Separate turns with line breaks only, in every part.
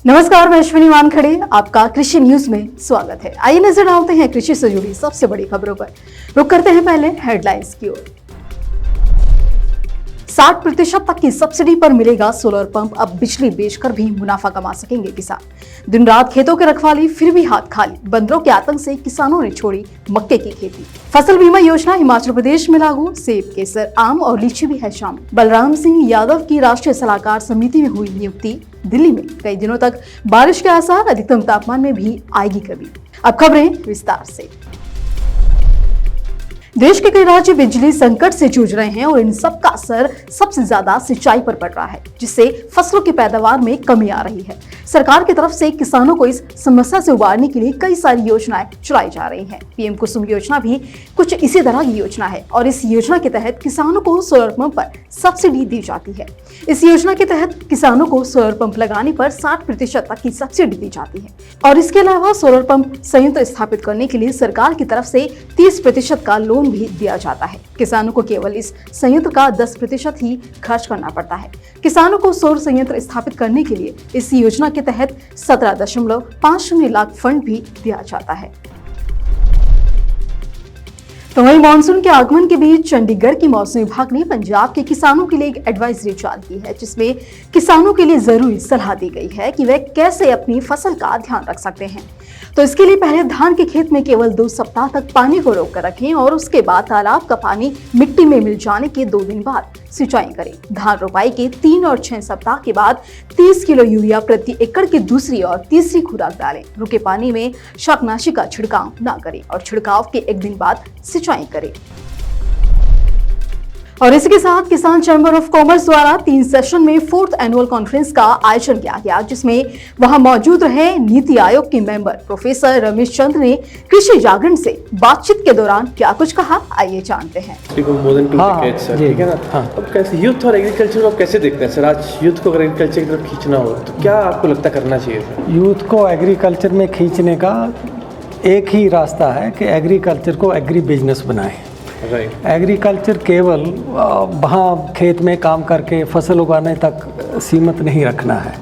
नमस्कार, मैं अश्विनी वानखड़े, आपका कृषि न्यूज में स्वागत है। आइए नजर डालते हैं कृषि से जुड़ी सबसे बड़ी खबरों पर। रुक करते हैं पहले हेडलाइंस की ओर। 60% तक की सब्सिडी पर मिलेगा सोलर पंप। अब बिजली बेचकर भी मुनाफा कमा सकेंगे किसान। दिन रात खेतों की रखवाली, फिर भी हाथ खाली। बंदरों के आतंक से किसानों ने छोड़ी मक्के की खेती। फसल बीमा योजना हिमाचल प्रदेश में लागू। सेब, केसर, आम और लीची भी है शामिल। बलराम सिंह यादव की राष्ट्रीय सलाहकार समिति में हुई नियुक्ति। दिल्ली में कई दिनों तक बारिश के आसार, अधिकतम तापमान में भी आएगी कमी। अब खबरें विस्तार से। देश के कई राज्य बिजली संकट से जूझ रहे हैं और इन सब का असर सबसे ज्यादा सिंचाई पर पड़ रहा है, जिससे फसलों की पैदावार में कमी आ रही है। सरकार की तरफ से किसानों को इस समस्या से उबारने के लिए कई सारी योजनाएं चलाई जा रही हैं। पीएम कुसुम योजना भी कुछ इसी तरह की योजना है और इस योजना के तहत किसानों को सोलर पंप पर सब्सिडी दी जाती है। इस योजना के तहत किसानों को सोलर पंप लगाने पर 60% तक की सब्सिडी दी जाती है और इसके अलावा सोलर पंप संयंत्र स्थापित करने के लिए सरकार की तरफ से 30% का लोन भी दिया जाता है। किसानों को केवल इस संयंत्र का 10% ही खर्च करना पड़ता है। किसानों को सौर संयंत्र स्थापित करने के लिए इस योजना के तहत 17.50 लाख फंड भी दिया जाता है। तो वहीं मानसून के आगमन के बीच चंडीगढ़ की मौसम विभाग ने पंजाब के किसानों के लिए एक एडवाइजरी जारी की है, जिसमें किसानों के लिए जरूरी सलाह दी गई है कि वे कैसे अपनी फसल का ध्यान रख सकते हैं। तो इसके लिए पहले धान के खेत में केवल 2 सप्ताह तक पानी को रोक कर रखें और उसके बाद तालाब का पानी मिट्टी में मिल जाने के 2 दिन बाद सिंचाई करें। धान रोपाई के 3 और 6 सप्ताह के बाद 30 किलो यूरिया प्रति एकड़ की दूसरी और तीसरी खुराक डालें। रुके पानी में शाकनाशी का छिड़काव न करें और छिड़काव के 1 दिन बाद सिंचाई करें। और इसी के साथ किसान चैम्बर ऑफ कॉमर्स द्वारा 3 सेशन में 4th एनुअल कॉन्फ्रेंस का आयोजन किया गया, जिसमें वहां मौजूद रहे नीति आयोग के मेंबर प्रोफेसर रमेश चंद्र ने कृषि जागरण से बातचीत के दौरान क्या कुछ कहा, आइए जानते हैं।
ठीक है ना। अब कैसे यूथ और एग्रीकल्चर को आप कैसे देखते हैं सर? आज यूथ को अगर एग्रीकल्चर की तरफ खींचना हो तो क्या आपको लगता करना चाहिए सर?
यूथ को एग्रीकल्चर में खींचने का एक ही रास्ता है कि एग्रीकल्चर को एग्री बिजनेस बनाएं। एग्रीकल्चर केवल वहाँ खेत में काम करके फसल उगाने तक सीमित नहीं रखना है।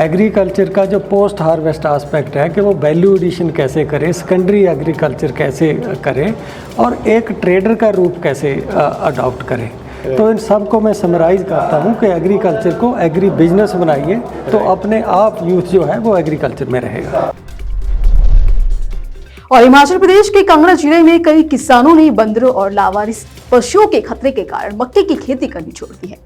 एग्रीकल्चर का जो पोस्ट हार्वेस्ट एस्पेक्ट है कि वो वैल्यू एडिशन कैसे करे, सेकेंडरी एग्रीकल्चर कैसे करे और एक ट्रेडर का रूप कैसे अडॉप्ट करे। तो इन सब को मैं समराइज़ करता हूँ कि एग्रीकल्चर को एग्री बिजनेस बनाइए तो अपने आप यूथ जो है वो एग्रीकल्चर में रहेगा।
और हिमाचल प्रदेश के कांगड़ा जिले में कई किसानों ने बंदरों और लावारिस पशुओं के खतरे के कारण मक्के की खेती करनी छोड़ दी है।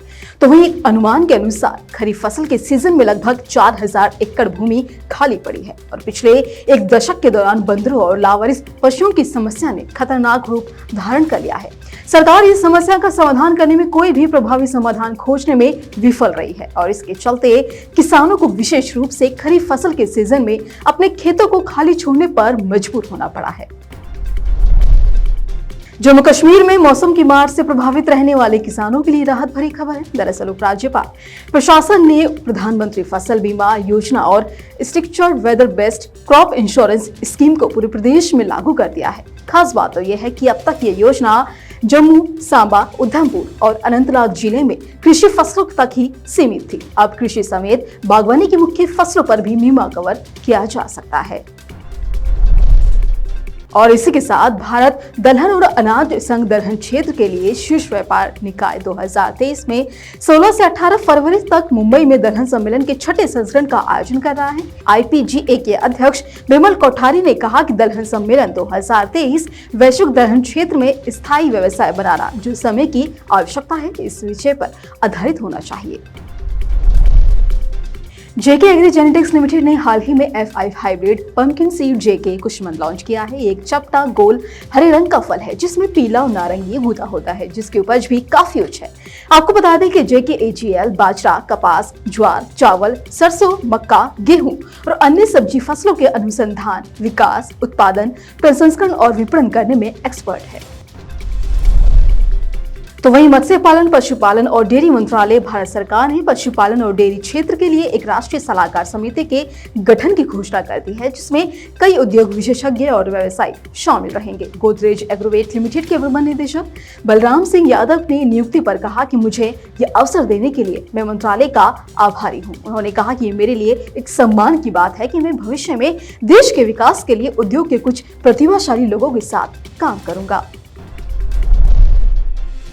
तो वहीं अनुमान के अनुसार खरीफ फसल के सीजन में लगभग 4000 एकड़ भूमि खाली पड़ी है और पिछले 1 दशक के दौरान बंदरों और लावारिस पशुओं की समस्या ने खतरनाक रूप धारण कर लिया है। सरकार इस समस्या का समाधान करने में कोई भी प्रभावी समाधान खोजने में विफल रही है और इसके चलते किसानों को विशेष रूप से खरीफ फसल के सीजन में अपने खेतों को खाली छोड़ने पर मजबूर होना पड़ा है। जम्मू कश्मीर में मौसम की मार से प्रभावित रहने वाले किसानों के लिए राहत भरी खबर है। दरअसल उपराज्यपाल प्रशासन ने प्रधानमंत्री फसल बीमा योजना और structured weather based crop insurance scheme को पूरे प्रदेश में लागू कर दिया है। खास बात तो यह है कि अब तक ये योजना जम्मू, सांबा, उधमपुर और अनंतनाग जिले में कृषि फसलों तक ही सीमित थी। अब कृषि समेत बागवानी की मुख्य फसलों पर भी बीमा कवर किया जा सकता है। और इसी के साथ भारत दलहन और अनाज संघ दलहन क्षेत्र के लिए शीर्ष व्यापार निकाय 2023 में 16 से 18 फरवरी तक मुंबई में दलहन सम्मेलन के 6ठे संस्करण का आयोजन कर रहा है। IPGA के अध्यक्ष बिमल कोठारी ने कहा कि दलहन सम्मेलन 2023 वैश्विक दलहन क्षेत्र में स्थायी व्यवसाय बनाना जो समय की आवश्यकता है, इस विषय पर आधारित होना चाहिए। जेके एग्री जेनेटिक्स लिमिटेड ने हाल ही में F5 हाइब्रिड पंपकिन सीड जेके कुशमन लॉन्च किया है। एक चपटा गोल हरे रंग का फल है जिसमें पीला और नारंगी गूदा होता है, जिसकी उपज भी काफी उच्च है। आपको बता दें कि जेके AGL बाजरा, कपास, ज्वार, चावल, सरसों, मक्का, गेहूं और अन्य सब्जी फसलों के अनुसंधान, विकास, उत्पादन, प्रसंस्करण और विपणन करने में एक्सपर्ट है। तो वहीं मत्स्य पालन, पशुपालन और डेयरी मंत्रालय भारत सरकार ने पशुपालन और डेयरी क्षेत्र के लिए एक राष्ट्रीय सलाहकार समिति के गठन की घोषणा कर दी है, जिसमें कई उद्योग विशेषज्ञ और व्यवसायी शामिल रहेंगे। गोदरेज एग्रोवेट लिमिटेड के प्रबंध निदेशक बलराम सिंह यादव ने नियुक्ति पर कहा कि मुझे ये अवसर देने के लिए मैं मंत्रालय का आभारी हूँ। उन्होंने कहा कि ये मेरे लिए एक सम्मान की बात है कि मैं भविष्य में देश के विकास के लिए उद्योग के कुछ प्रतिभाशाली लोगों के साथ काम करूंगा।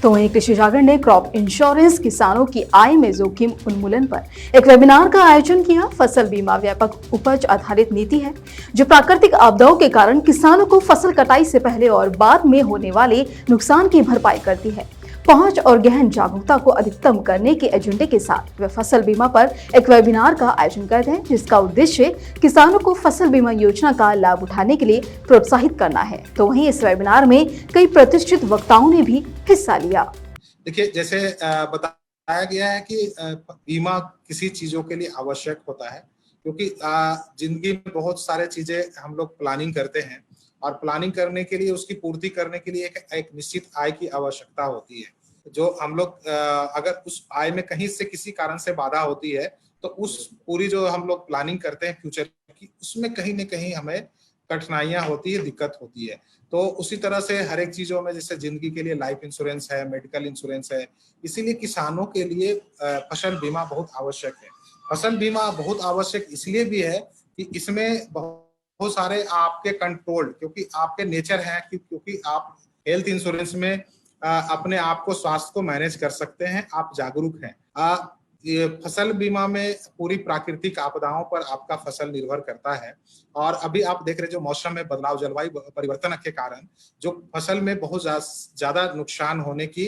तो वहीं कृषि जागरण ने क्रॉप इंश्योरेंस किसानों की आय में जोखिम उन्मूलन पर एक वेबिनार का आयोजन किया। फसल बीमा व्यापक उपज आधारित नीति है जो प्राकृतिक आपदाओं के कारण किसानों को फसल कटाई से पहले और बाद में होने वाले नुकसान की भरपाई करती है। पहुंच और गहन जागरूकता को अधिकतम करने के एजेंडे के साथ वे फसल बीमा पर एक वेबिनार का आयोजन करते हैं, जिसका उद्देश्य किसानों को फसल बीमा योजना का लाभ उठाने के लिए प्रोत्साहित करना है। तो वहीं इस वेबिनार में कई प्रतिष्ठित वक्ताओं ने भी हिस्सा लिया।
देखिए, जैसे बताया गया है कि बीमा किसी चीजों के लिए आवश्यक होता है, क्योंकि जिंदगी में बहुत सारे चीजें हम लोग प्लानिंग करते हैं और प्लानिंग करने के लिए, उसकी पूर्ति करने के लिए एक निश्चित आय की आवश्यकता होती है। जो हम लोग अगर उस आय में कहीं से किसी कारण से बाधा होती है तो उस पूरी जो हम लोग प्लानिंग करते हैं फ्यूचर की, उसमें कहीं न कहीं हमें कठिनाइयां होती है, दिक्कत होती है। तो उसी तरह से हर एक चीजों में, जैसे जिंदगी के लिए लाइफ इंश्योरेंस है, मेडिकल इंश्योरेंस है, इसीलिए किसानों के लिए फसल बीमा बहुत आवश्यक है। फसल बीमा बहुत आवश्यक इसलिए भी है कि इसमें बहुत सारे आपके कंट्रोल, क्योंकि आपके नेचर है, क्योंकि आप हेल्थ इंश्योरेंस में अपने आप को, स्वास्थ्य को मैनेज कर सकते हैं, आप जागरूक हैं। ये फसल बीमा में पूरी प्राकृतिक आपदाओं पर आपका फसल निर्भर करता है। और अभी आप देख रहे जो मौसम में बदलाव, जलवायु परिवर्तन के कारण जो फसल में बहुत ज्यादा नुकसान होने की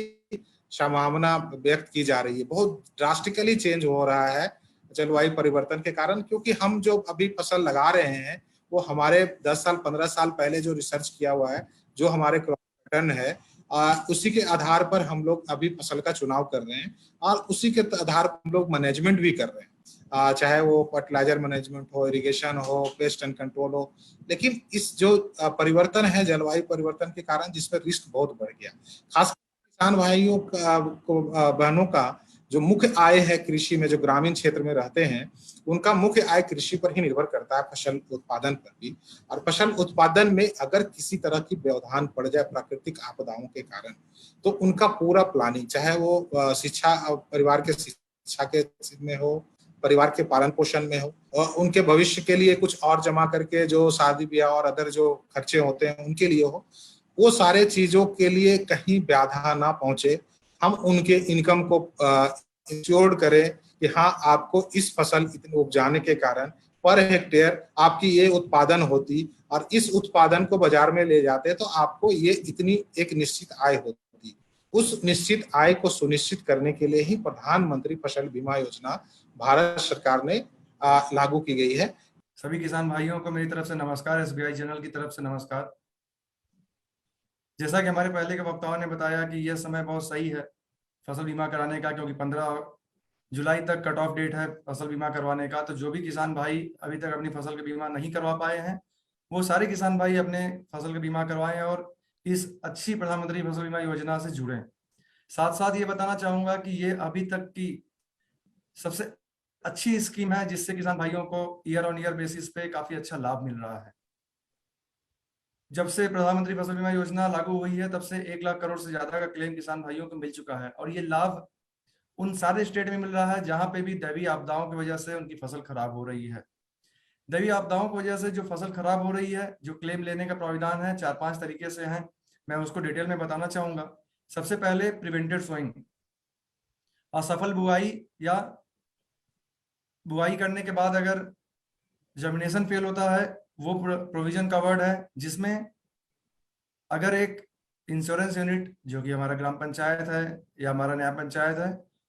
संभावना व्यक्त की जा रही है। बहुत ड्रास्टिकली चेंज हो रहा है जलवायु परिवर्तन के कारण, क्योंकि हम जो अभी फसल लगा रहे हैं वो हमारे 10 साल 15 साल पहले जो रिसर्च किया हुआ है, जो हमारे क्रॉप पैटर्न है, उसी के आधार पर हम लोग अभी फसल का चुनाव कर रहे हैं और उसी के आधार पर हम लोग मैनेजमेंट भी कर रहे हैं, चाहे वो फर्टिलाइजर मैनेजमेंट हो, इरिगेशन हो, पेस्ट एंड कंट्रोल हो। लेकिन इस जो परिवर्तन है जलवायु परिवर्तन के कारण, जिसमें रिस्क बहुत बढ़ गया, खासकर किसान भाइयों को, बहनों का जो मुख्य आय है कृषि में, जो ग्रामीण क्षेत्र में रहते हैं, उनका मुख्य आय कृषि पर ही निर्भर करता है, फसल उत्पादन पर भी। और फसल उत्पादन में अगर किसी तरह की व्यवधान पड़ जाए प्राकृतिक आपदाओं के कारण, तो उनका पूरा प्लानिंग, चाहे वो शिक्षा, परिवार के शिक्षा के में हो, परिवार के पालन पोषण में हो, और उनके भविष्य के लिए कुछ और जमा करके जो शादी ब्याह और अदर जो खर्चे होते हैं उनके लिए हो, वो सारे चीजों के लिए कहीं बाधा ना पहुंचे। हम उनके इनकम को इंश्योर्ड करें कि हाँ, आपको इस फसल इतने उपजाने के कारण पर हेक्टेयर आपकी ये उत्पादन होती और इस उत्पादन को बाजार में ले जाते तो आपको ये इतनी एक निश्चित आय होती। उस निश्चित आय को सुनिश्चित करने के लिए ही प्रधानमंत्री फसल बीमा योजना भारत सरकार ने लागू की गई है।
सभी किसान भाइयों को मेरी तरफ से नमस्कार, SBI चैनल की तरफ से नमस्कार। जैसा कि हमारे पहले के वक्ताओं ने बताया कि यह समय बहुत सही है फसल बीमा कराने का, क्योंकि 15 जुलाई तक कट ऑफ डेट है फसल बीमा करवाने का। तो जो भी किसान भाई अभी तक अपनी फसल का बीमा नहीं करवा पाए हैं, वो सारे किसान भाई अपने फसल का बीमा करवाएं और इस अच्छी प्रधानमंत्री फसल बीमा योजना से जुड़ें। साथ साथ ये बताना चाहूंगा कि ये अभी तक की सबसे अच्छी स्कीम है, जिससे किसान भाइयों को ईयर ऑन ईयर बेसिस पे काफी अच्छा लाभ मिल रहा है। जब से प्रधानमंत्री फसल बीमा योजना लागू हुई है, तब से 1 लाख करोड़ से ज्यादा का क्लेम किसान भाइयों को मिल चुका है। और ये लाभ उन सारे स्टेट में मिल रहा है जहां पे भी दैवीय आपदाओं की वजह से उनकी फसल खराब हो रही है। दैवीय आपदाओं की वजह से जो फसल खराब हो रही है, जो क्लेम लेने का प्राविधान है, 4-5 तरीके से है, मैं उसको डिटेल में बताना चाहूंगा। सबसे पहले प्रिवेंटेड सोइंग, असफल बुआई या बुआई करने के बाद अगर जर्मिनेशन फेल होता है, वो प्रोविजन कवर्ड है, जिसमें अगर एक इंश्योरेंस यूनिट जो कि हमारा ग्राम पंचायत है या हमारा न्याय पंचायत है,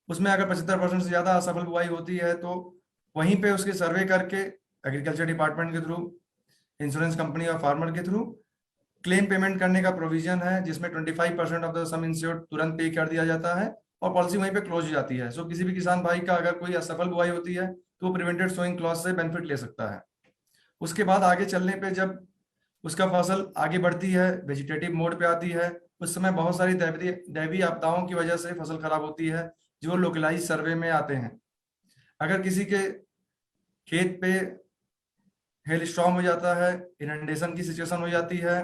उसमें अगर 75% से ज्यादा असफल बुआई होती है, तो वहीं पे उसकी सर्वे करके एग्रीकल्चर डिपार्टमेंट के थ्रू, इंश्योरेंस कंपनी और फार्मर के थ्रू क्लेम पेमेंट करने का प्रोविजन है, जिसमें 25% ऑफ द सम इंश्योर्ड तुरंत पे कर दिया जाता है और पॉलिसी वहीं पे क्लोज हो जाती है। सो किसी भी किसान भाई का अगर कोई असफल बुआई होती है तो वो प्रिवेंटेड सोइंग क्लॉज से बेनिफिट ले सकता है। उसके बाद आगे चलने पे जब उसका फसल आगे बढ़ती है, वेजिटेटिव मोड पे आती है, उस समय बहुत सारी दैवीय आपदाओं की वजह से फसल खराब होती है, जो लोकलाइज सर्वे में आते हैं। अगर किसी के खेत पे हेल स्टॉर्म हो जाता है, इनंडेशन की सिचुएशन हो जाती है,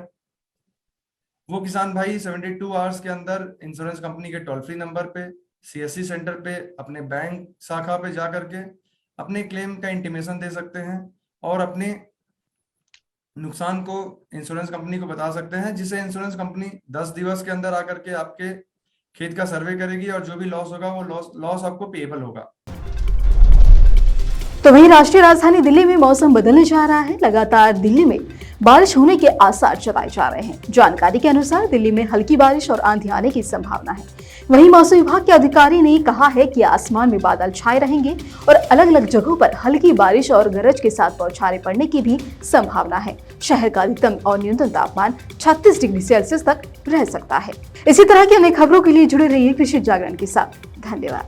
वो किसान भाई 72 आवर्स के अंदर इंश्योरेंस कंपनी के टोल फ्री नंबर पे, सीएससी सेंटर पे, अपने बैंक शाखा पे जा करके अपने क्लेम का इंटीमेशन दे सकते हैं और अपने नुकसान को इंश्योरेंस कंपनी को बता सकते हैं, जिसे इंश्योरेंस कंपनी 10 दिवस के अंदर आकर के आपके खेत का सर्वे करेगी और जो भी लॉस होगा वो लॉस आपको पेएबल होगा।
तो वहीं राष्ट्रीय राजधानी दिल्ली में मौसम बदलने जा रहा है। लगातार दिल्ली में बारिश होने के आसार जताए जा रहे हैं। जानकारी के अनुसार दिल्ली में हल्की बारिश और आंधी आने की संभावना है। वहीं मौसम विभाग के अधिकारी ने कहा है कि आसमान में बादल छाए रहेंगे और अलग अलग जगहों पर हल्की बारिश और गरज के साथ बौछारें पड़ने की भी संभावना है। शहर का अधिकतम और न्यूनतम तापमान 36 डिग्री सेल्सियस तक रह सकता है। इसी तरह की अन्य खबरों के लिए जुड़े रहिए कृषि जागरण के साथ। धन्यवाद।